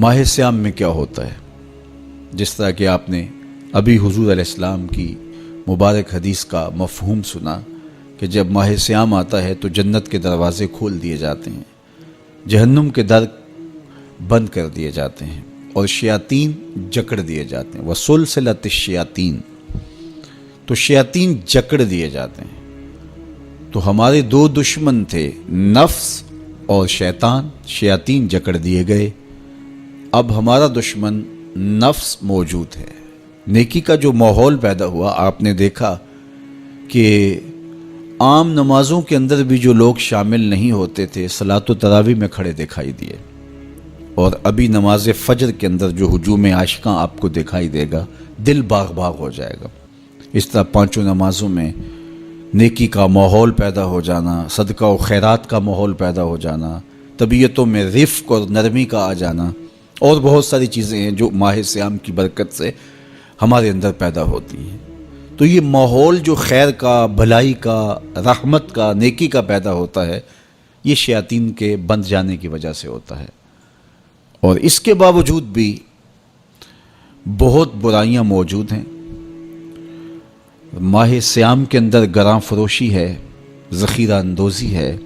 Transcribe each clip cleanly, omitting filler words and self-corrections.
ماہ سیام میں کیا ہوتا ہے؟ جس طرح کہ آپ نے ابھی حضور علیہ السلام کی مبارک حدیث کا مفہوم سنا کہ جب ماہ سیام آتا ہے تو جنت کے دروازے کھول دیے جاتے ہیں، جہنم کے در بند کر دیے جاتے ہیں اور شیاطین جکڑ دیے جاتے ہیں۔ وسلسلۃ الشیاطین، تو شیاطین جکڑ دیے جاتے ہیں۔ تو ہمارے دو دشمن تھے، نفس اور شیطان، شیاطین جکڑ دیے گئے۔ اب ہمارا دشمن نفس موجود ہے۔ نیکی کا جو ماحول پیدا ہوا، آپ نے دیکھا کہ عام نمازوں کے اندر بھی جو لوگ شامل نہیں ہوتے تھے صلاۃ و تراویح میں کھڑے دکھائی دیے، اور ابھی نماز فجر کے اندر جو ہجوم عاشقاں آپ کو دکھائی دے گا، دل باغ باغ ہو جائے گا۔ اس طرح پانچوں نمازوں میں نیکی کا ماحول پیدا ہو جانا، صدقہ و خیرات کا ماحول پیدا ہو جانا، طبیعتوں میں رفق اور نرمی کا آ جانا، اور بہت ساری چیزیں ہیں جو ماہ سیام کی برکت سے ہمارے اندر پیدا ہوتی ہیں۔ تو یہ ماحول جو خیر کا، بھلائی کا، رحمت کا، نیکی کا پیدا ہوتا ہے، یہ شیاطین کے بند جانے کی وجہ سے ہوتا ہے۔ اور اس کے باوجود بھی بہت برائیاں موجود ہیں۔ ماہ سیام کے اندر گراں فروشی ہے، ذخیرہ اندوزی ہے،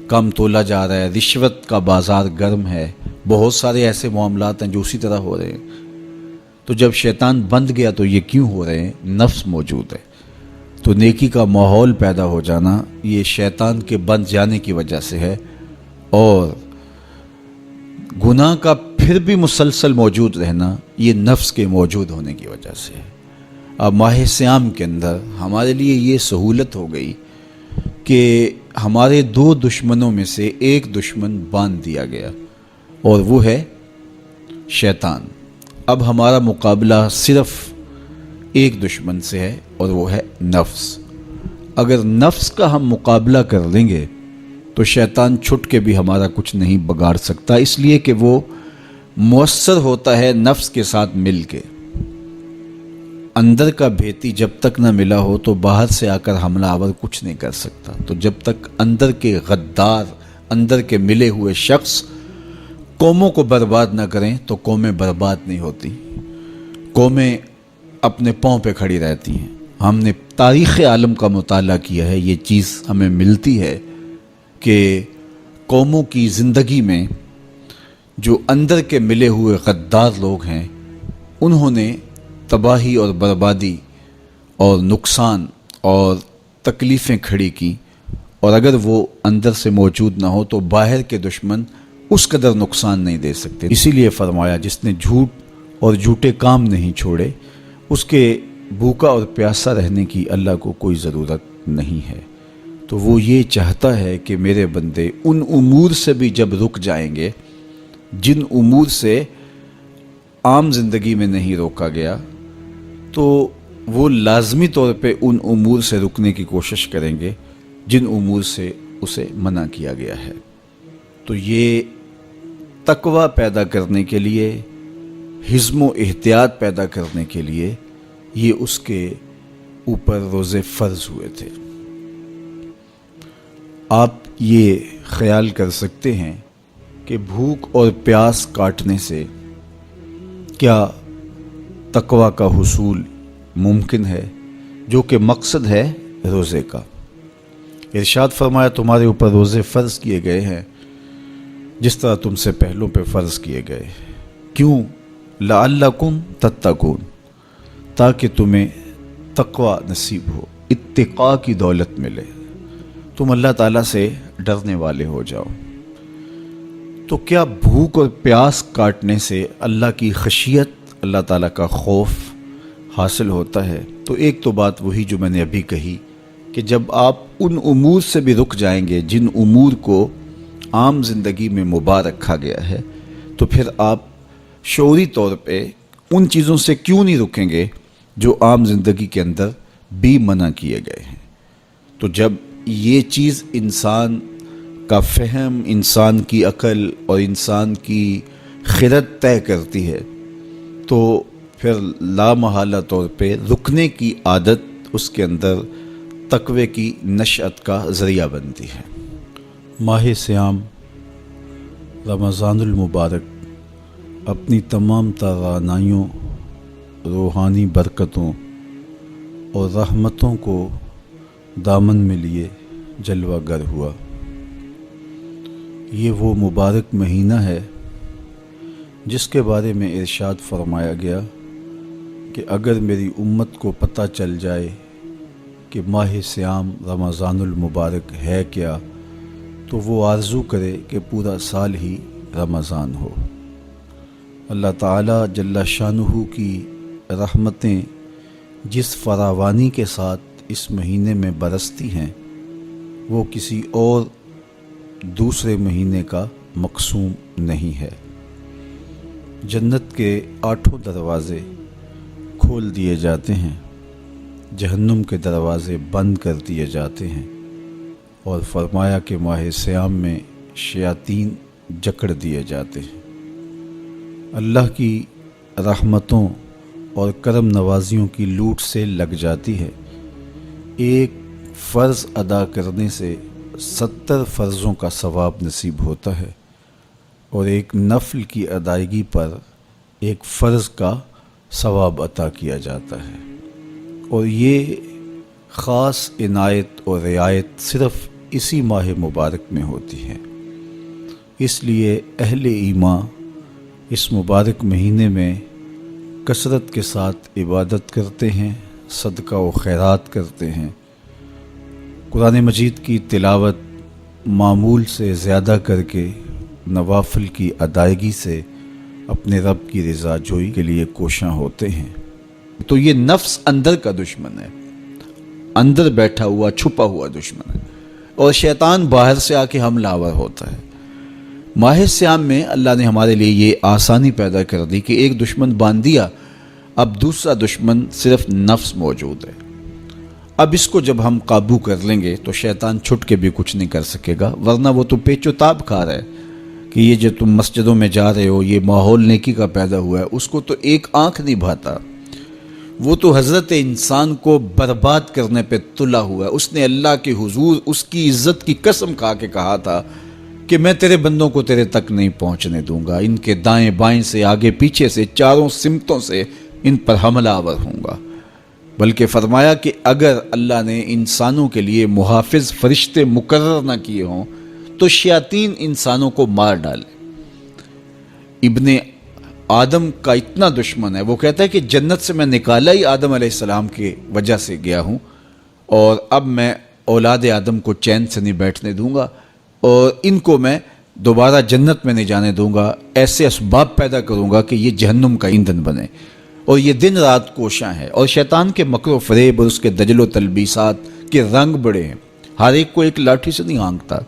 کم تولا جا رہا ہے، رشوت کا بازار گرم ہے، بہت سارے ایسے معاملات ہیں جو اسی طرح ہو رہے ہیں۔ تو جب شیطان بند گیا تو یہ کیوں ہو رہے ہیں؟ نفس موجود ہے۔ تو نیکی کا ماحول پیدا ہو جانا یہ شیطان کے بند جانے کی وجہ سے ہے، اور گناہ کا پھر بھی مسلسل موجود رہنا یہ نفس کے موجود ہونے کی وجہ سے ہے۔ اب ماہ سیام کے اندر ہمارے لیے یہ سہولت ہو گئی کہ ہمارے دو دشمنوں میں سے ایک دشمن باندھ دیا گیا، اور وہ ہے شیطان۔ اب ہمارا مقابلہ صرف ایک دشمن سے ہے، اور وہ ہے نفس۔ اگر نفس کا ہم مقابلہ کر لیں گے تو شیطان چھٹ کے بھی ہمارا کچھ نہیں بگاڑ سکتا، اس لیے کہ وہ مؤثر ہوتا ہے نفس کے ساتھ مل کے۔ اندر کا بھیتی جب تک نہ ملا ہو تو باہر سے آ کر حملہ آور کچھ نہیں کر سکتا۔ تو جب تک اندر کے غدار، اندر کے ملے ہوئے شخص قوموں کو برباد نہ کریں تو قومیں برباد نہیں ہوتی، قومیں اپنے پاؤں پہ کھڑی رہتی ہیں۔ ہم نے تاریخ عالم کا مطالعہ کیا ہے، یہ چیز ہمیں ملتی ہے کہ قوموں کی زندگی میں جو اندر کے ملے ہوئے غدار لوگ ہیں، انہوں نے تباہی اور بربادی اور نقصان اور تکلیفیں کھڑی کی، اور اگر وہ اندر سے موجود نہ ہو تو باہر کے دشمن اس قدر نقصان نہیں دے سکتے۔ اسی لیے فرمایا جس نے جھوٹ اور جھوٹے کام نہیں چھوڑے، اس کے بھوکا اور پیاسا رہنے کی اللہ کو کوئی ضرورت نہیں ہے۔ تو وہ یہ چاہتا ہے کہ میرے بندے ان امور سے بھی جب رک جائیں گے جن امور سے عام زندگی میں نہیں روکا گیا، تو وہ لازمی طور پہ ان امور سے رکنے کی کوشش کریں گے جن امور سے اسے منع کیا گیا ہے۔ تو یہ تقوی پیدا کرنے کے لیے، حزم و احتیاط پیدا کرنے کے لیے یہ اس کے اوپر روزے فرض ہوئے تھے۔ آپ یہ خیال کر سکتے ہیں کہ بھوک اور پیاس کاٹنے سے کیا تقوی کا حصول ممکن ہے، جو کہ مقصد ہے روزے کا۔ ارشاد فرمایا تمہارے اوپر روزے فرض کیے گئے ہیں جس طرح تم سے پہلوں پہ فرض کیے گئے۔ کیوں؟ لعلکم تتقون، تاکہ تمہیں تقوی نصیب ہو، اتقاء کی دولت ملے، تم اللہ تعالیٰ سے ڈرنے والے ہو جاؤ۔ تو کیا بھوک اور پیاس کاٹنے سے اللہ کی خشیت، اللہ تعالیٰ کا خوف حاصل ہوتا ہے؟ تو ایک تو بات وہی جو میں نے ابھی کہی کہ جب آپ ان امور سے بھی رک جائیں گے جن امور کو عام زندگی میں مباح رکھا گیا ہے، تو پھر آپ شعوری طور پہ ان چیزوں سے کیوں نہیں رکیں گے جو عام زندگی کے اندر بھی منع کیے گئے ہیں۔ تو جب یہ چیز انسان کا فہم، انسان کی عقل اور انسان کی خرد طے کرتی ہے تو پھر لا محالہ طور پہ رکنے کی عادت اس کے اندر تقوی کی نشأت کا ذریعہ بنتی ہے۔ ماہ سیام، رمضان المبارک اپنی تمام توانائیوں، روحانی برکتوں اور رحمتوں کو دامن میں لیے جلوہ گر ہوا۔ یہ وہ مبارک مہینہ ہے جس کے بارے میں ارشاد فرمایا گیا کہ اگر میری امت کو پتہ چل جائے کہ ماہ صیام رمضان المبارک ہے کیا، تو وہ آرزو کرے کہ پورا سال ہی رمضان ہو۔ اللہ تعالیٰ جل شانہ کی رحمتیں جس فراوانی کے ساتھ اس مہینے میں برستی ہیں وہ کسی اور دوسرے مہینے کا مقسوم نہیں ہے۔ جنت کے 8 دروازے کھول دیے جاتے ہیں، جہنم کے دروازے بند کر دیے جاتے ہیں، اور فرمایا کہ ماہ صیام میں شیاطین جکڑ دیے جاتے ہیں۔ اللہ کی رحمتوں اور کرم نوازیوں کی لوٹ سے لگ جاتی ہے۔ ایک فرض ادا کرنے سے 70 فرضوں کا ثواب نصیب ہوتا ہے، اور ایک نفل کی ادائیگی پر ایک فرض کا ثواب عطا کیا جاتا ہے، اور یہ خاص عنایت اور رعایت صرف اسی ماہ مبارک میں ہوتی ہے۔ اس لیے اہل ایمان اس مبارک مہینے میں کثرت کے ساتھ عبادت کرتے ہیں، صدقہ و خیرات کرتے ہیں، قرآن مجید کی تلاوت معمول سے زیادہ کر کے نوافل کی ادائیگی سے اپنے رب کی رضا جوئی کے لیے کوشاں ہوتے ہیں۔ تو یہ نفس اندر کا دشمن ہے، اندر بیٹھا ہوا چھپا ہوا دشمن ہے، اور شیطان باہر سے آ کے حملہ آور ہوتا ہے۔ ماہ صیام میں اللہ نے ہمارے لیے یہ آسانی پیدا کر دی کہ ایک دشمن باندھ دیا، اب دوسرا دشمن صرف نفس موجود ہے۔ اب اس کو جب ہم قابو کر لیں گے تو شیطان چھٹ کے بھی کچھ نہیں کر سکے گا، ورنہ وہ تو پیچ و تاب کھا رہا ہے کہ یہ جو تم مسجدوں میں جا رہے ہو، یہ ماحول نیکی کا پیدا ہوا ہے، اس کو تو ایک آنکھ نہیں بھاتا۔ وہ تو حضرت انسان کو برباد کرنے پہ تلا ہوا ہے۔ اس نے اللہ کے حضور اس کی عزت کی قسم کھا کے کہا تھا کہ میں تیرے بندوں کو تیرے تک نہیں پہنچنے دوں گا، ان کے دائیں بائیں سے، آگے پیچھے سے، چاروں سمتوں سے ان پر حملہ آور ہوں گا۔ بلکہ فرمایا کہ اگر اللہ نے انسانوں کے لیے محافظ فرشتے مقرر نہ کیے ہوں تو شیاطین انسانوں کو مار ڈالے۔ ابن آدم کا اتنا دشمن ہے، وہ کہتا ہے کہ جنت سے میں نکالا ہی آدم علیہ السلام کی وجہ سے گیا ہوں، اور اب میں اولاد آدم کو چین سے نہیں بیٹھنے دوں گا، اور ان کو میں دوبارہ جنت میں نہیں جانے دوں گا۔ ایسے اسباب پیدا کروں گا کہ یہ جہنم کا ایندھن بنے، اور یہ دن رات کوشاں ہے۔ اور شیطان کے مکر و فریب اور اس کے دجل و تلبیسات کے رنگ بڑے ہیں، ہر ایک کو ایک لاٹھی سے نہیں ہانکتا۔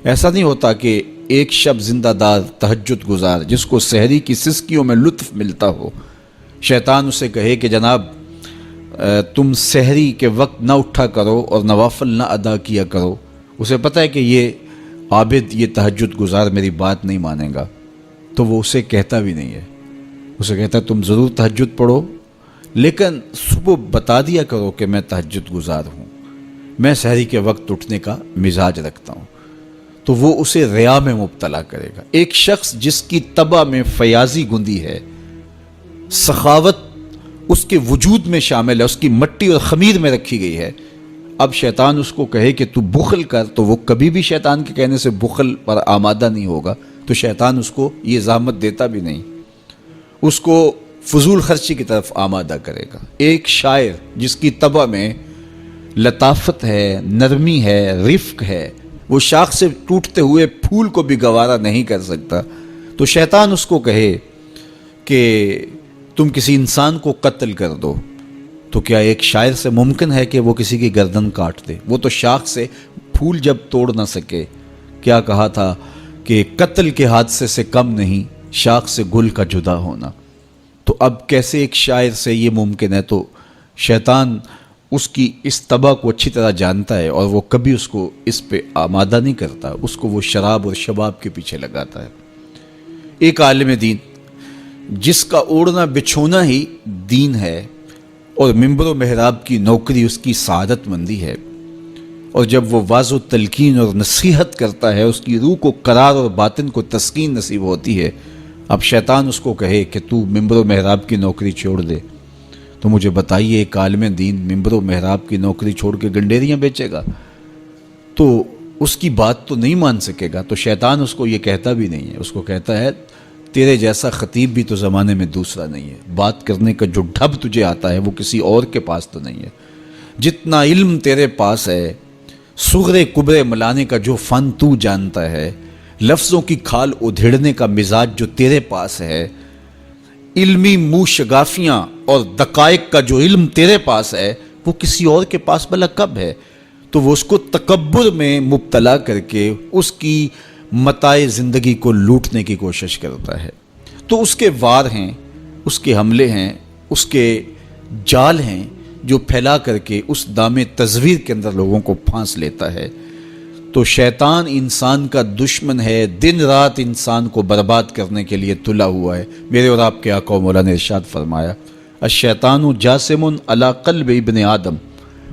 ایسا نہیں ہوتا کہ ایک شب زندہ دار تہجد گزار جس کو سحری کی سسکیوں میں لطف ملتا ہو، شیطان اسے کہے کہ جناب تم سحری کے وقت نہ اٹھا کرو اور نوافل نہ ادا کیا کرو، اسے پتہ ہے کہ یہ عابد، یہ تہجد گزار میری بات نہیں مانے گا، تو وہ اسے کہتا بھی نہیں ہے۔ اسے کہتا ہے تم ضرور تہجد پڑھو، لیکن صبح بتا دیا کرو کہ میں تہجد گزار ہوں، میں سحری کے وقت اٹھنے کا مزاج رکھتا ہوں، تو وہ اسے ریا میں مبتلا کرے گا۔ ایک شخص جس کی طبع میں فیاضی گندی ہے، سخاوت اس کے وجود میں شامل ہے، اس کی مٹی اور خمیر میں رکھی گئی ہے، اب شیطان اس کو کہے کہ تو بخل کر، تو وہ کبھی بھی شیطان کے کہنے سے بخل پر آمادہ نہیں ہوگا، تو شیطان اس کو یہ زحمت دیتا بھی نہیں، اس کو فضول خرچی کی طرف آمادہ کرے گا۔ ایک شاعر جس کی طبع میں لطافت ہے، نرمی ہے، رفق ہے، وہ شاخ سے ٹوٹتے ہوئے پھول کو بھی گوارا نہیں کر سکتا، تو شیطان اس کو کہے کہ تم کسی انسان کو قتل کر دو، تو کیا ایک شاعر سے ممکن ہے کہ وہ کسی کی گردن کاٹ دے؟ وہ تو شاخ سے پھول جب توڑ نہ سکے، کیا کہا تھا کہ قتل کے حادثے سے کم نہیں شاخ سے گل کا جدا ہونا۔ تو اب کیسے ایک شاعر سے یہ ممکن ہے؟ تو شیطان اس کی اس طبع کو اچھی طرح جانتا ہے، اور وہ کبھی اس کو اس پہ آمادہ نہیں کرتا، اس کو وہ شراب اور شباب کے پیچھے لگاتا ہے۔ ایک عالم دین جس کا اوڑھنا بچھونا ہی دین ہے، اور ممبر و محراب کی نوکری اس کی سعادت مندی ہے، اور جب وہ واض و تلقین اور نصیحت کرتا ہے، اس کی روح کو قرار اور باطن کو تسکین نصیب ہوتی ہے، اب شیطان اس کو کہے کہ تو ممبر و محراب کی نوکری چھوڑ دے، تو مجھے بتائیے ایک عالم دین ممبر و محراب کی نوکری چھوڑ کے گنڈیریاں بیچے گا تو اس کی بات تو نہیں مان سکے گا۔ تو شیطان اس کو یہ کہتا بھی نہیں ہے، اس کو کہتا ہے تیرے جیسا خطیب بھی تو زمانے میں دوسرا نہیں ہے، بات کرنے کا جو ڈھب تجھے آتا ہے وہ کسی اور کے پاس تو نہیں ہے، جتنا علم تیرے پاس ہے، صغرے کبرے ملانے کا جو فن تو جانتا ہے، لفظوں کی کھال ادھیڑنے کا مزاج جو تیرے پاس ہے، علمی منہ شگافیاں اور دقائق کا جو علم تیرے پاس ہے، وہ کسی اور کے پاس بھلا کب ہے؟ تو وہ اس کو تکبر میں مبتلا کر کے اس کی متاع زندگی کو لوٹنے کی کوشش کرتا ہے۔ تو اس کے وار ہیں، اس کے حملے ہیں، اس کے جال ہیں جو پھیلا کر کے اس دام تزویر کے اندر لوگوں کو پھانس لیتا ہے۔ تو شیطان انسان کا دشمن ہے، دن رات انسان کو برباد کرنے کے لیے تلا ہوا ہے۔ میرے اور آپ کے آقا و مولا نے ارشاد فرمایا الشیطان جاسم علی قلب ابن آدم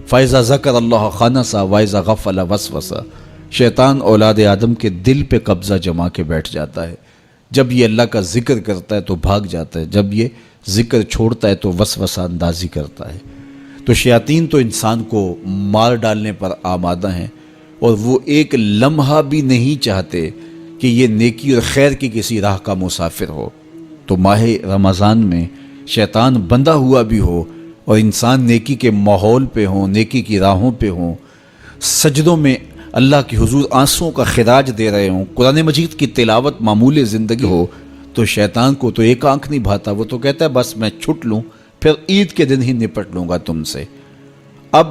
فاذا ذکر اللہ خنسا واذا غفل وسوسا۔ شیطان اولاد آدم کے دل پہ قبضہ جما کے بیٹھ جاتا ہے، جب یہ اللہ کا ذکر کرتا ہے تو بھاگ جاتا ہے، جب یہ ذکر چھوڑتا ہے تو وسوسہ اندازی کرتا ہے۔ تو شیاطین تو انسان کو مار ڈالنے پر آمادہ ہیں، اور وہ ایک لمحہ بھی نہیں چاہتے کہ یہ نیکی اور خیر کی کسی راہ کا مسافر ہو۔ تو ماہ رمضان میں شیطان بندھا ہوا بھی ہو اور انسان نیکی کے ماحول پہ ہوں، نیکی کی راہوں پہ ہوں، سجدوں میں اللہ کی حضور آنسوؤں کا خراج دے رہے ہوں، قرآن مجید کی تلاوت معمول زندگی ہو، تو شیطان کو تو ایک آنکھ نہیں بھاتا، وہ تو کہتا ہے بس میں چھٹ لوں، پھر عید کے دن ہی نپٹ لوں گا تم سے۔ اب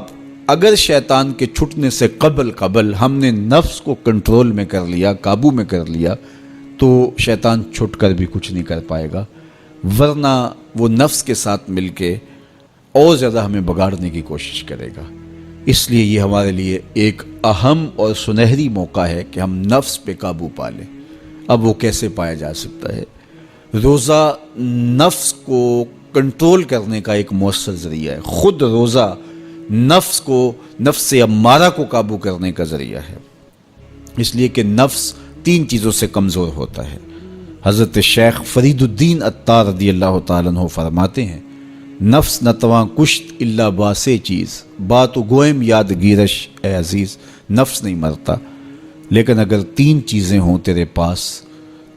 اگر شیطان کے چھٹنے سے قبل ہم نے نفس کو کنٹرول میں کر لیا، قابو میں کر لیا، تو شیطان چھٹ کر بھی کچھ نہیں کر پائے گا، ورنہ وہ نفس کے ساتھ مل کے اور زیادہ ہمیں بگاڑنے کی کوشش کرے گا۔ اس لیے یہ ہمارے لیے ایک اہم اور سنہری موقع ہے کہ ہم نفس پہ قابو پا لیں۔ اب وہ کیسے پایا جا سکتا ہے؟ روزہ نفس کو کنٹرول کرنے کا ایک مؤثر ذریعہ ہے، خود روزہ نفس امارہ کو قابو کرنے کا ذریعہ ہے، اس لیے کہ نفس 3 چیزوں سے کمزور ہوتا ہے۔ حضرت شیخ فرید الدین عطار رضی اللہ تعالیٰ عنہ فرماتے ہیں نفس نتواں کشت الا باسے چیز بات و گوئم یاد گیرش اے عزیز، نفس نہیں مرتا، لیکن اگر 3 چیزیں ہوں تیرے پاس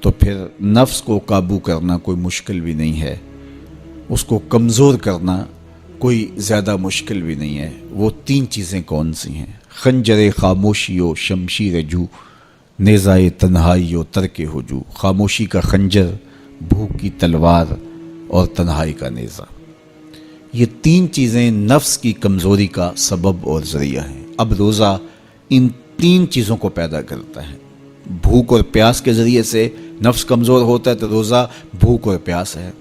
تو پھر نفس کو قابو کرنا کوئی مشکل بھی نہیں ہے، اس کو کمزور کرنا کوئی زیادہ مشکل بھی نہیں ہے۔ وہ 3 چیزیں کون سی ہیں؟ خنجر خاموشی و شمشیر جو، نیزائے تنہائی و ترک ہجو۔ خاموشی کا خنجر، بھوک کی تلوار اور تنہائی کا نیزہ، یہ 3 چیزیں نفس کی کمزوری کا سبب اور ذریعہ ہیں۔ اب روزہ ان 3 چیزوں کو پیدا کرتا ہے۔ بھوک اور پیاس کے ذریعے سے نفس کمزور ہوتا ہے، تو روزہ بھوک اور پیاس ہے۔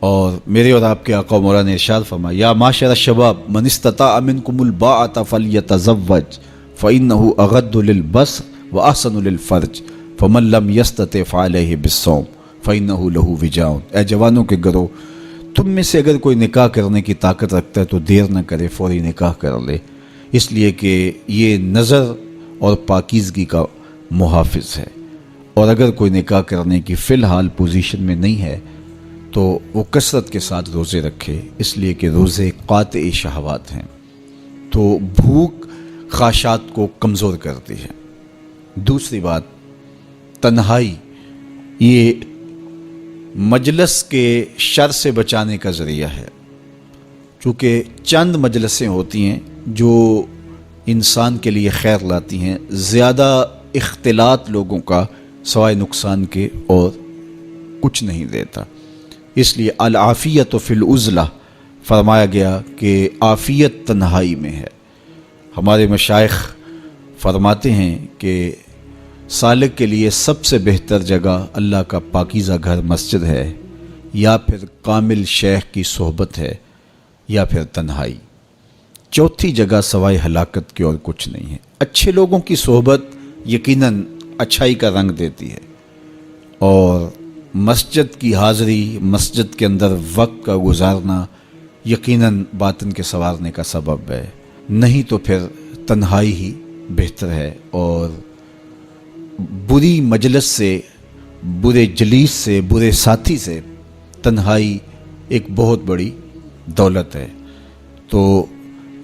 اور میرے اور آپ کے آقا مولا نے ارشاد فرمایا یا معاشر الشباب من استطاع منکم الباءۃ فلیتزوج فإنہ اغض للبصر واحسن للفرج فمن لم یستطع فعلیہ بالصوم فإنہ لہ وجاء۔ اے جوانوں کے گروہ، تم میں سے اگر کوئی نکاح کرنے کی طاقت رکھتا ہے تو دیر نہ کرے، فوری نکاح کر لے، اس لیے کہ یہ نظر اور پاکیزگی کا محافظ ہے۔ اور اگر کوئی نکاح کرنے کی فی الحال پوزیشن میں نہیں ہے تو وہ کثرت کے ساتھ روزے رکھے، اس لیے کہ روزے قاطع شہوات ہیں۔ تو بھوک خواہشات کو کمزور کرتی ہے۔ دوسری بات، تنہائی، یہ مجلس کے شر سے بچانے کا ذریعہ ہے، چونکہ چند مجلسیں ہوتی ہیں جو انسان کے لیے خیر لاتی ہیں، زیادہ اختلاط لوگوں کا سوائے نقصان کے اور کچھ نہیں دیتا۔ اس لیے العافیت فی العزلہ فرمایا گیا کہ عافیت تنہائی میں ہے۔ ہمارے مشائخ فرماتے ہیں کہ سالک کے لیے سب سے بہتر جگہ اللہ کا پاکیزہ گھر مسجد ہے، یا پھر کامل شیخ کی صحبت ہے، یا پھر تنہائی۔ چوتھی جگہ سوائے ہلاکت کے اور کچھ نہیں ہے۔ اچھے لوگوں کی صحبت یقیناً اچھائی کا رنگ دیتی ہے، اور مسجد کی حاضری، مسجد کے اندر وقت کا گزارنا یقیناً باطن کے سنوارنے کا سبب ہے، نہیں تو پھر تنہائی ہی بہتر ہے۔ اور بری مجلس سے برے جلیس سے، برے ساتھی سے تنہائی ایک بہت بڑی دولت ہے۔ تو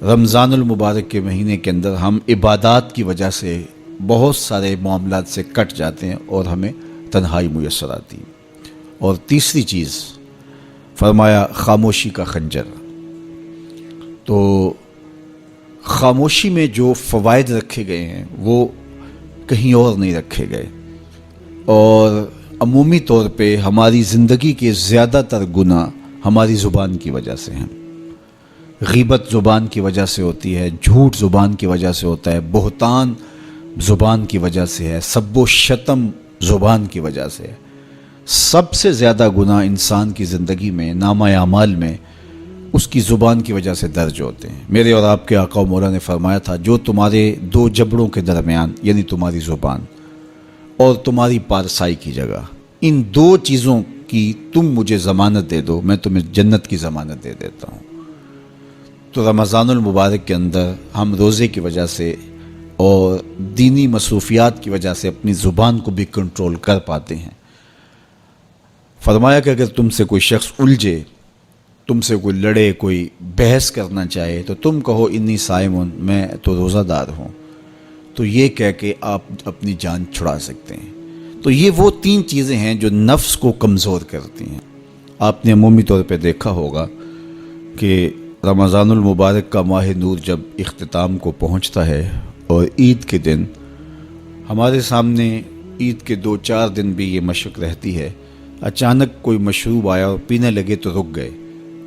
رمضان المبارک کے مہینے کے اندر ہم عبادات کی وجہ سے بہت سارے معاملات سے کٹ جاتے ہیں اور ہمیں تنہائی میسر آتی ہے۔ اور تیسری چیز فرمایا خاموشی کا خنجر۔ تو خاموشی میں جو فوائد رکھے گئے ہیں وہ کہیں اور نہیں رکھے گئے، اور عمومی طور پہ ہماری زندگی کے زیادہ تر گناہ ہماری زبان کی وجہ سے ہیں۔ غیبت زبان کی وجہ سے ہوتی ہے، جھوٹ زبان کی وجہ سے ہوتا ہے، بہتان زبان کی وجہ سے ہے، سب و شتم زبان کی وجہ سے ہے۔ سب سے زیادہ گناہ انسان کی زندگی میں، نامہ اعمال میں، اس کی زبان کی وجہ سے درج ہوتے ہیں۔ میرے اور آپ کے آقا و مولا نے فرمایا تھا، جو تمہارے دو جبڑوں کے درمیان یعنی تمہاری زبان اور تمہاری پارسائی کی جگہ، ان دو چیزوں کی تم مجھے ضمانت دے دو، میں تمہیں جنت کی ضمانت دے دیتا ہوں۔ تو رمضان المبارک کے اندر ہم روزے کی وجہ سے اور دینی مصروفیات کی وجہ سے اپنی زبان کو بھی کنٹرول کر پاتے ہیں۔ فرمایا کہ اگر تم سے کوئی شخص الجھے، تم سے کوئی لڑے، کوئی بحث کرنا چاہے، تو تم کہو انی صائم، میں تو روزہ دار ہوں، تو یہ کہہ کے آپ اپنی جان چھڑا سکتے ہیں۔ تو یہ وہ تین چیزیں ہیں جو نفس کو کمزور کرتی ہیں۔ آپ نے عمومی طور پہ دیکھا ہوگا کہ رمضان المبارک کا ماہ نور جب اختتام کو پہنچتا ہے اور عید کے دن ہمارے سامنے عید کے 2-4 دن بھی یہ مشق رہتی ہے، اچانک کوئی مشروب آیا اور پینے لگے تو رک گئے،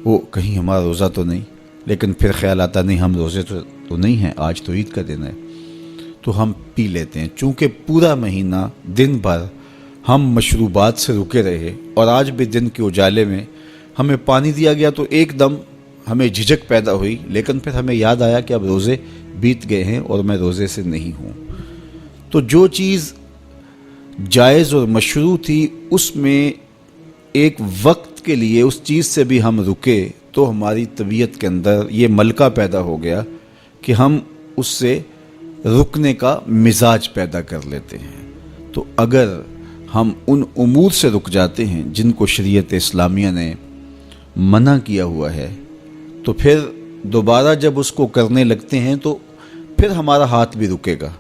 وہ کہیں ہمارا روزہ تو نہیں، لیکن پھر خیال آتا نہیں ہم روزے تو نہیں ہیں، آج تو عید کا دن ہے، تو ہم پی لیتے ہیں۔ چونکہ پورا مہینہ دن بھر ہم مشروبات سے رکے رہے، اور آج بھی دن کے اجالے میں ہمیں پانی دیا گیا تو ایک دم ہمیں جھجک پیدا ہوئی، لیکن پھر ہمیں یاد آیا کہ اب روزے بیت گئے ہیں اور میں روزے سے نہیں ہوں۔ تو جو چیز جائز اور مشروع تھی، اس میں ایک وقت کے لیے اس چیز سے بھی ہم رکے تو ہماری طبیعت کے اندر یہ ملکہ پیدا ہو گیا کہ ہم اس سے رکنے کا مزاج پیدا کر لیتے ہیں۔ تو اگر ہم ان امور سے رک جاتے ہیں جن کو شریعت اسلامیہ نے منع کیا ہوا ہے، تو پھر دوبارہ جب اس کو کرنے لگتے ہیں تو پھر ہمارا ہاتھ بھی رکے گا،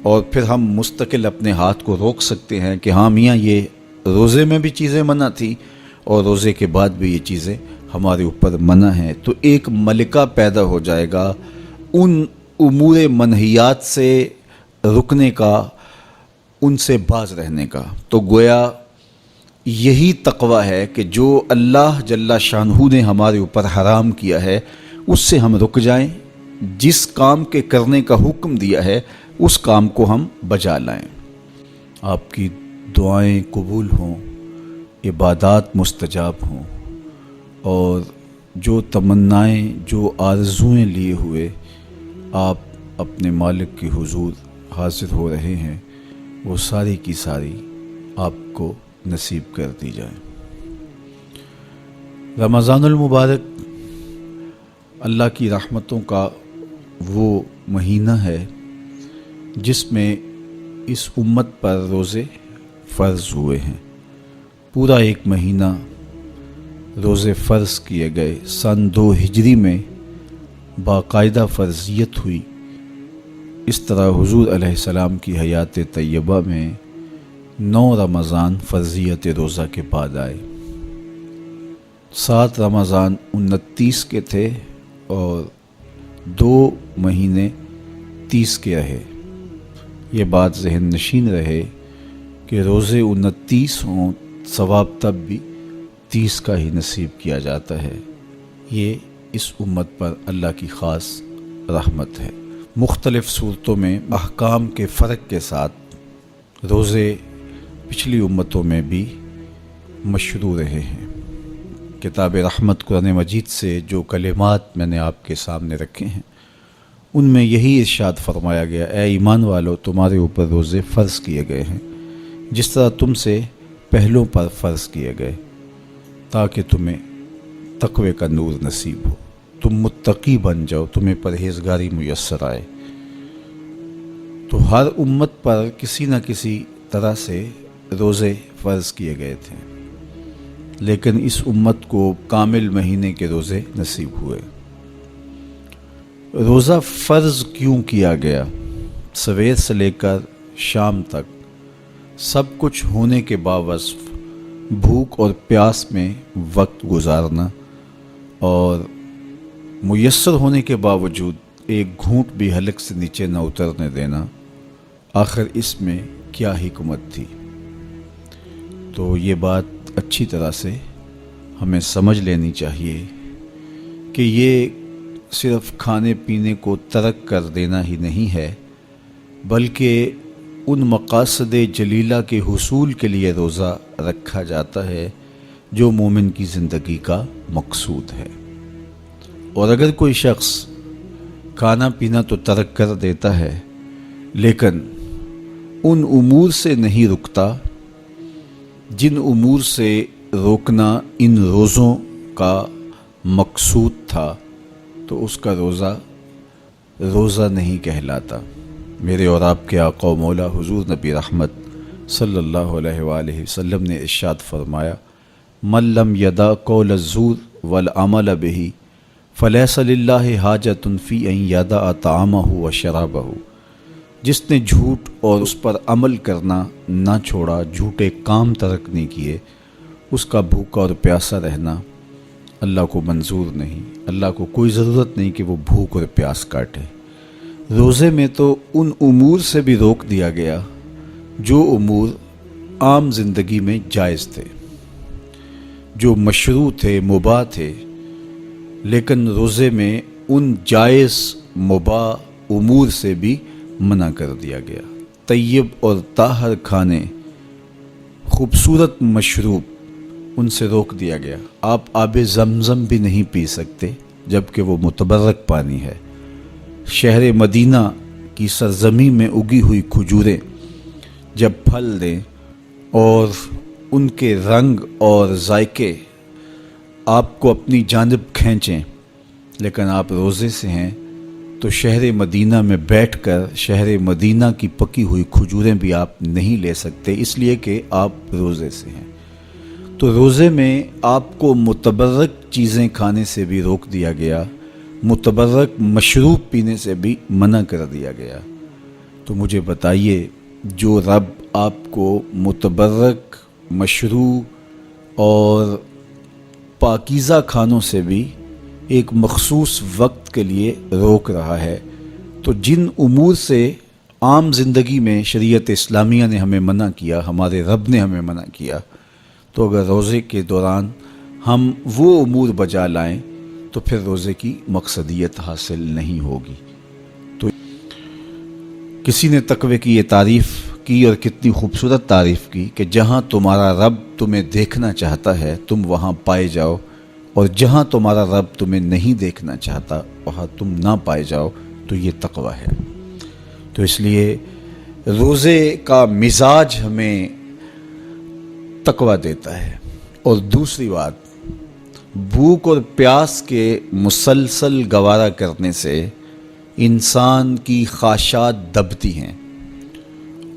اور پھر ہم مستقل اپنے ہاتھ کو روک سکتے ہیں کہ ہاں میاں یہ روزے میں بھی چیزیں منع تھی اور روزے کے بعد بھی یہ چیزیں ہمارے اوپر منع ہیں۔ تو ایک ملکہ پیدا ہو جائے گا ان امور منہیات سے رکنے کا، ان سے باز رہنے کا۔ تو گویا یہی تقوی ہے کہ جو اللہ جل شانہ نے ہمارے اوپر حرام کیا ہے اس سے ہم رک جائیں، جس کام کے کرنے کا حکم دیا ہے اس کام کو ہم بجا لائیں۔ آپ کی دعائیں قبول ہوں، عبادات مستجاب ہوں، اور جو تمنائیں، جو آرزوئیں لیے ہوئے آپ اپنے مالک کے حضور حاضر ہو رہے ہیں، وہ ساری کی ساری آپ کو نصیب کر دی جائیں۔ رمضان المبارک اللہ کی رحمتوں کا وہ مہینہ ہے جس میں اس امت پر روزے فرض ہوئے ہیں۔ پورا ایک مہینہ روزے فرض کیے گئے۔ سن 2 ہجری میں باقاعدہ فرضیت ہوئی۔ اس طرح حضور علیہ السلام کی حیات طیبہ میں 9 رمضان فرضیت روزہ کے بعد آئے۔ 7 رمضان 29 کے تھے اور 2 مہینے 30 کے رہے۔ یہ بات ذہن نشین رہے کہ روزے 29 ہوں، ثواب تب بھی 30 کا ہی نصیب کیا جاتا ہے۔ یہ اس امت پر اللہ کی خاص رحمت ہے۔ مختلف صورتوں میں احکام کے فرق کے ساتھ روزے پچھلی امتوں میں بھی مشروع رہے ہیں۔ کتاب رحمت قرآن مجید سے جو کلمات میں نے آپ کے سامنے رکھے ہیں، ان میں یہی ارشاد فرمایا گیا، اے ایمان والو، تمہارے اوپر روزے فرض کیے گئے ہیں جس طرح تم سے پہلوں پر فرض کیے گئے، تاکہ تمہیں تقوی کا نور نصیب ہو، تم متقی بن جاؤ، تمہیں پرہیزگاری میسر آئے۔ تو ہر امت پر کسی نہ کسی طرح سے روزے فرض کیے گئے تھے، لیکن اس امت کو کامل مہینے کے روزے نصیب ہوئے۔ روزہ فرض کیوں کیا گیا؟ سویر سے لے کر شام تک سب کچھ ہونے کے باوصف بھوک اور پیاس میں وقت گزارنا اور میسر ہونے کے باوجود ایک گھونٹ بھی حلق سے نیچے نہ اترنے دینا، آخر اس میں کیا حکمت تھی؟ تو یہ بات اچھی طرح سے ہمیں سمجھ لینی چاہیے کہ یہ صرف کھانے پینے کو ترک کر دینا ہی نہیں ہے، بلکہ ان مقاصد جلیلہ کے حصول کے لیے روزہ رکھا جاتا ہے جو مومن کی زندگی کا مقصود ہے۔ اور اگر کوئی شخص کھانا پینا تو ترک کر دیتا ہے لیکن ان امور سے نہیں رکتا جن امور سے روکنا ان روزوں کا مقصود تھا، تو اس کا روزہ نہیں کہلاتا۔ میرے اور آپ کے آقا و مولا حضور نبی رحمت صلی اللہ علیہ وآلہ وسلم نے ارشاد فرمایا، من لم یدع قول الزور والعمل بہ فلیس للہ حاجۃ فی ان یدع طعامہ و شرابہ۔ جس نے جھوٹ اور اس پر عمل کرنا نہ چھوڑا، جھوٹے کام ترک نہیں کیے، اس کا بھوکا اور پیاسا رہنا اللہ کو منظور نہیں۔ اللہ کو کوئی ضرورت نہیں کہ وہ بھوک اور پیاس کاٹے۔ روزے میں تو ان امور سے بھی روک دیا گیا جو امور عام زندگی میں جائز تھے، جو مشروع تھے، مباح تھے، لیکن روزے میں ان جائز مباح امور سے بھی منع کر دیا گیا۔ طیب اور طاہر کھانے، خوبصورت مشروب، ان سے روک دیا گیا۔ آپ آب زمزم بھی نہیں پی سکتے جبکہ وہ متبرک پانی ہے۔ شہر مدینہ کی سرزمین میں اگی ہوئی کھجوریں جب پھل دیں اور ان کے رنگ اور ذائقے آپ کو اپنی جانب کھینچیں، لیکن آپ روزے سے ہیں تو شہر مدینہ میں بیٹھ کر شہر مدینہ کی پکی ہوئی کھجوریں بھی آپ نہیں لے سکتے، اس لیے کہ آپ روزے سے ہیں۔ تو روزے میں آپ کو متبرک چیزیں کھانے سے بھی روک دیا گیا، متبرک مشروب پینے سے بھی منع کر دیا گیا۔ تو مجھے بتائیے، جو رب آپ کو متبرک مشروب اور پاکیزہ کھانوں سے بھی ایک مخصوص وقت کے لیے روک رہا ہے، تو جن امور سے عام زندگی میں شریعت اسلامیہ نے ہمیں منع کیا، ہمارے رب نے ہمیں منع کیا، تو اگر روزے کے دوران ہم وہ امور بجا لائیں تو پھر روزے کی مقصدیت حاصل نہیں ہوگی۔ تو کسی نے تقوی کی یہ تعریف کی اور کتنی خوبصورت تعریف کی کہ جہاں تمہارا رب تمہیں دیکھنا چاہتا ہے تم وہاں پائے جاؤ، اور جہاں تمہارا رب تمہیں نہیں دیکھنا چاہتا وہاں تم نہ پائے جاؤ، تو یہ تقوی ہے۔ تو اس لیے روزے کا مزاج ہمیں تقوی دیتا ہے۔ اور دوسری بات، بھوک اور پیاس کے مسلسل گوارا کرنے سے انسان کی خواہشات دبتی ہیں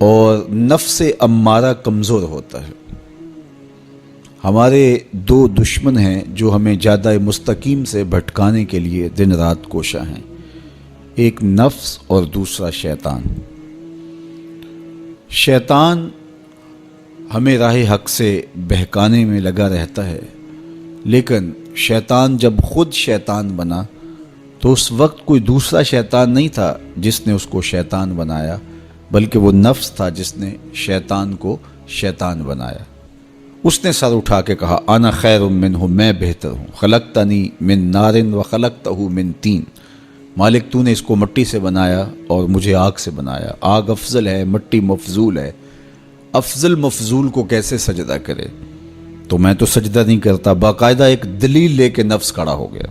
اور نفس امارہ کمزور ہوتا ہے۔ ہمارے دو دشمن ہیں جو ہمیں جادہ مستقیم سے بھٹکانے کے لیے دن رات کوشاں ہیں، ایک نفس اور دوسرا شیطان۔ شیطان ہمیں راہ حق سے بہکانے میں لگا رہتا ہے، لیکن شیطان جب خود شیطان بنا تو اس وقت کوئی دوسرا شیطان نہیں تھا جس نے اس کو شیطان بنایا، بلکہ وہ نفس تھا جس نے شیطان کو شیطان بنایا۔ اس نے سر اٹھا کے کہا، انا خیر منہ، میں بہتر ہوں، خلقتنی من نار و خلقتہ من طین، مالک تو نے اس کو مٹی سے بنایا اور مجھے آگ سے بنایا، آگ افضل ہے، مٹی مفضول ہے، افضل مفضول کو کیسے سجدہ کرے؟ تو میں تو سجدہ نہیں کرتا۔ باقاعدہ ایک دلیل لے کے نفس کھڑا ہو گیا،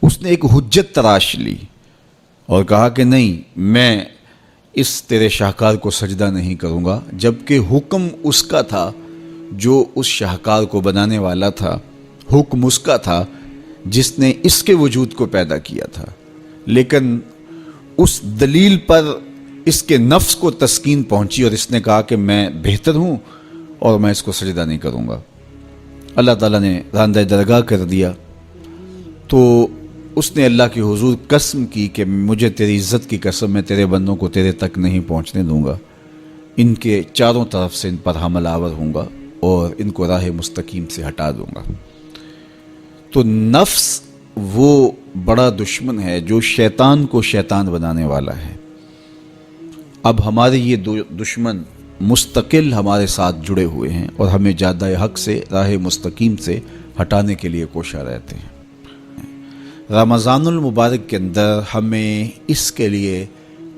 اس نے ایک حجت تراش لی اور کہا کہ نہیں، میں اس تیرے شاہکار کو سجدہ نہیں کروں گا، جبکہ حکم اس کا تھا جو اس شاہکار کو بنانے والا تھا، حکم اس کا تھا جس نے اس کے وجود کو پیدا کیا تھا، لیکن اس دلیل پر اس کے نفس کو تسکین پہنچی اور اس نے کہا کہ میں بہتر ہوں اور میں اس کو سجدہ نہیں کروں گا۔ اللہ تعالیٰ نے راندہ درگاہ کر دیا تو اس نے اللہ کے حضور قسم کی کہ مجھے تیری عزت کی قسم میں تیرے بندوں کو تیرے تک نہیں پہنچنے دوں گا، ان کے چاروں طرف سے ان پر حملہ آور ہوں گا اور ان کو راہ مستقیم سے ہٹا دوں گا۔ تو نفس وہ بڑا دشمن ہے جو شیطان کو شیطان بنانے والا ہے۔ اب ہمارے یہ دشمن مستقل ہمارے ساتھ جڑے ہوئے ہیں اور ہمیں جادہ حق سے راہ مستقیم سے ہٹانے کے لیے کوشاں رہتے ہیں۔ رمضان المبارک کے اندر ہمیں اس کے لیے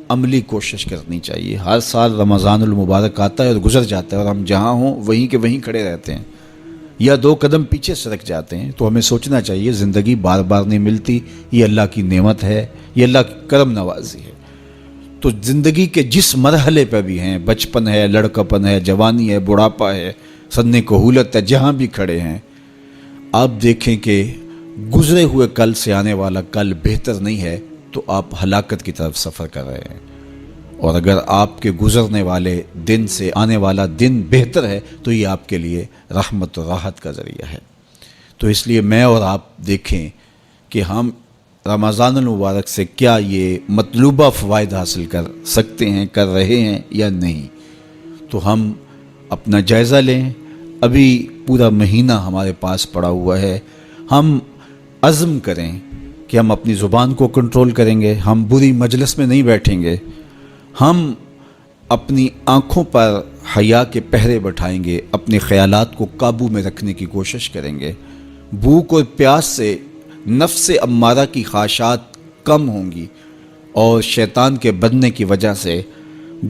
عملی کوشش کرنی چاہیے۔ ہر سال رمضان المبارک آتا ہے اور گزر جاتا ہے اور ہم جہاں ہوں وہیں کے وہیں کھڑے رہتے ہیں یا 2 قدم پیچھے سرک جاتے ہیں۔ تو ہمیں سوچنا چاہیے زندگی بار بار نہیں ملتی، یہ اللہ کی نعمت ہے، یہ اللہ کی کرم نوازی ہے۔ تو زندگی کے جس مرحلے پہ بھی ہیں، بچپن ہے، لڑکپن ہے، جوانی ہے، بڑھاپا ہے، سن کہولت ہے، جہاں بھی کھڑے ہیں، آپ دیکھیں کہ گزرے ہوئے کل سے آنے والا کل بہتر نہیں ہے تو آپ ہلاکت کی طرف سفر کر رہے ہیں، اور اگر آپ کے گزرنے والے دن سے آنے والا دن بہتر ہے تو یہ آپ کے لیے رحمت و راحت کا ذریعہ ہے۔ تو اس لیے میں اور آپ دیکھیں کہ ہم رمضان المبارک سے کیا یہ مطلوبہ فوائد حاصل کر سکتے ہیں، کر رہے ہیں یا نہیں۔ تو ہم اپنا جائزہ لیں، ابھی پورا مہینہ ہمارے پاس پڑا ہوا ہے، ہم عزم کریں کہ ہم اپنی زبان کو کنٹرول کریں گے، ہم بری مجلس میں نہیں بیٹھیں گے، ہم اپنی آنکھوں پر حیا کے پہرے بٹھائیں گے، اپنے خیالات کو قابو میں رکھنے کی کوشش کریں گے، بھوک اور پیاس سے نفس امارہ کی خواہشات کم ہوں گی اور شیطان کے بننے کی وجہ سے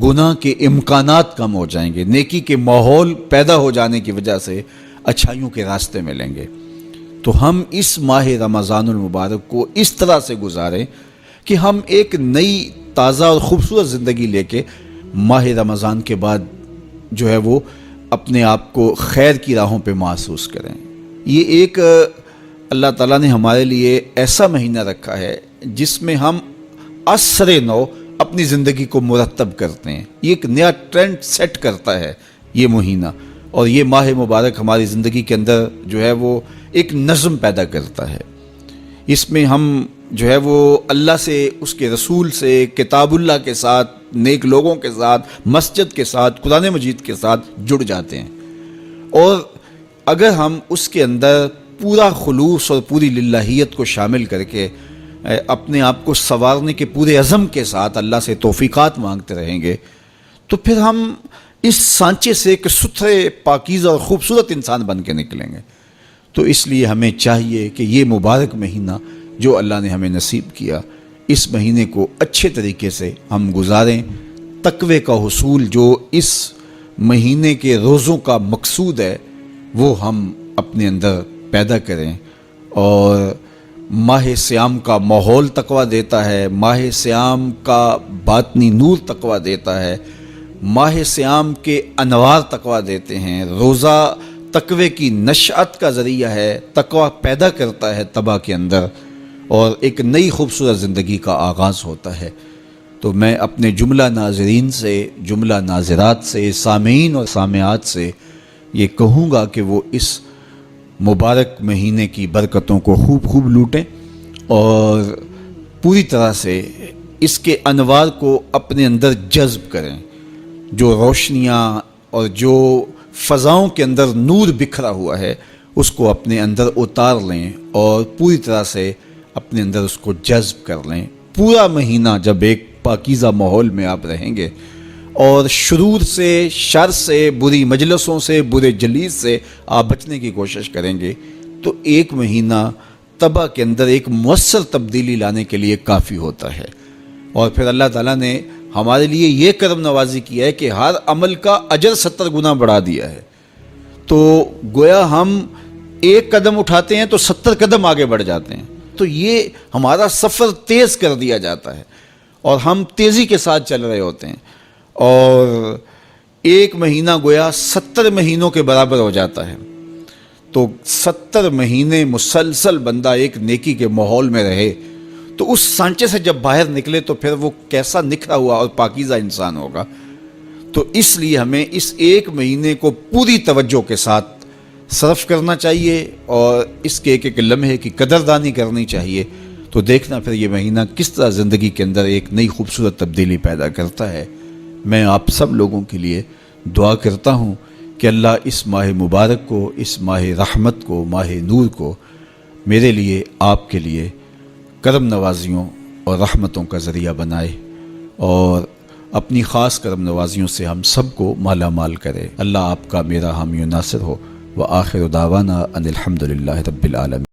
گناہ کے امکانات کم ہو جائیں گے، نیکی کے ماحول پیدا ہو جانے کی وجہ سے اچھائیوں کے راستے ملیں گے۔ تو ہم اس ماہ رمضان المبارک کو اس طرح سے گزاریں کہ ہم ایک نئی تازہ اور خوبصورت زندگی لے کے ماہ رمضان کے بعد جو ہے وہ اپنے آپ کو خیر کی راہوں پہ محسوس کریں۔ یہ ایک اللہ تعالیٰ نے ہمارے لیے ایسا مہینہ رکھا ہے جس میں ہم عصر نو اپنی زندگی کو مرتب کرتے ہیں، یہ ایک نیا ٹرینڈ سیٹ کرتا ہے یہ مہینہ، اور یہ ماہ مبارک ہماری زندگی کے اندر جو ہے وہ ایک نظم پیدا کرتا ہے۔ اس میں ہم جو ہے وہ اللہ سے، اس کے رسول سے، کتاب اللہ کے ساتھ، نیک لوگوں کے ساتھ، مسجد کے ساتھ، قرآن مجید کے ساتھ جڑ جاتے ہیں، اور اگر ہم اس کے اندر پورا خلوص اور پوری للہیت کو شامل کر کے اپنے آپ کو سنوارنے کے پورے عزم کے ساتھ اللہ سے توفیقات مانگتے رہیں گے تو پھر ہم اس سانچے سے ایک ستھرے، پاکیزہ اور خوبصورت انسان بن کے نکلیں گے۔ تو اس لیے ہمیں چاہیے کہ یہ مبارک مہینہ جو اللہ نے ہمیں نصیب کیا، اس مہینے کو اچھے طریقے سے ہم گزاریں، تقوی کا حصول جو اس مہینے کے روزوں کا مقصود ہے وہ ہم اپنے اندر پیدا کریں، اور ماہ صیام کا ماحول تقویٰ دیتا ہے، ماہ صیام کا باطنی نور تقویٰ دیتا ہے، ماہ صیام کے انوار تقویٰ دیتے ہیں، روزہ تقوی کی نشأت کا ذریعہ ہے، تقویٰ پیدا کرتا ہے طبع کے اندر، اور ایک نئی خوبصورت زندگی کا آغاز ہوتا ہے۔ تو میں اپنے جملہ ناظرین سے، جملہ ناظرات سے، سامعین اور سامعات سے یہ کہوں گا کہ وہ اس مبارک مہینے کی برکتوں کو خوب لوٹیں اور پوری طرح سے اس کے انوار کو اپنے اندر جذب کریں، جو روشنیاں اور جو فضاؤں کے اندر نور بکھرا ہوا ہے اس کو اپنے اندر اتار لیں اور پوری طرح سے اپنے اندر اس کو جذب کر لیں۔ پورا مہینہ جب ایک پاکیزہ ماحول میں آپ رہیں گے اور شرور سے، شر سے، بری مجلسوں سے، برے جلیس سے آپ بچنے کی کوشش کریں گے تو ایک مہینہ طبع کے اندر ایک مؤثر تبدیلی لانے کے لیے کافی ہوتا ہے۔ اور پھر اللہ تعالیٰ نے ہمارے لیے یہ کرم نوازی کیا ہے کہ ہر عمل کا اجر 70 گنا بڑھا دیا ہے۔ تو گویا ہم ایک قدم اٹھاتے ہیں تو 70 قدم آگے بڑھ جاتے ہیں، تو یہ ہمارا سفر تیز کر دیا جاتا ہے اور ہم تیزی کے ساتھ چل رہے ہوتے ہیں، اور ایک مہینہ گویا 70 مہینوں کے برابر ہو جاتا ہے۔ تو 70 مہینے مسلسل بندہ ایک نیکی کے ماحول میں رہے تو اس سانچے سے جب باہر نکلے تو پھر وہ کیسا نکھرا ہوا اور پاکیزہ انسان ہوگا۔ تو اس لیے ہمیں اس ایک مہینے کو پوری توجہ کے ساتھ صرف کرنا چاہیے اور اس کے ایک ایک لمحے کی قدردانی کرنی چاہیے. تو دیکھنا پھر یہ مہینہ کس طرح زندگی کے اندر ایک نئی خوبصورت تبدیلی پیدا کرتا ہے. میں آپ سب لوگوں کے لیے دعا کرتا ہوں کہ اللہ اس ماہ مبارک کو، اس ماہ رحمت کو، ماہ نور کو میرے لیے، آپ کے لیے کرم نوازیوں اور رحمتوں کا ذریعہ بنائے اور اپنی خاص کرم نوازیوں سے ہم سب کو مالا مال کرے. اللہ آپ کا میرا حامی و ناصر ہو. وآخر دعوانا ان الحمد للہ رب العالمین.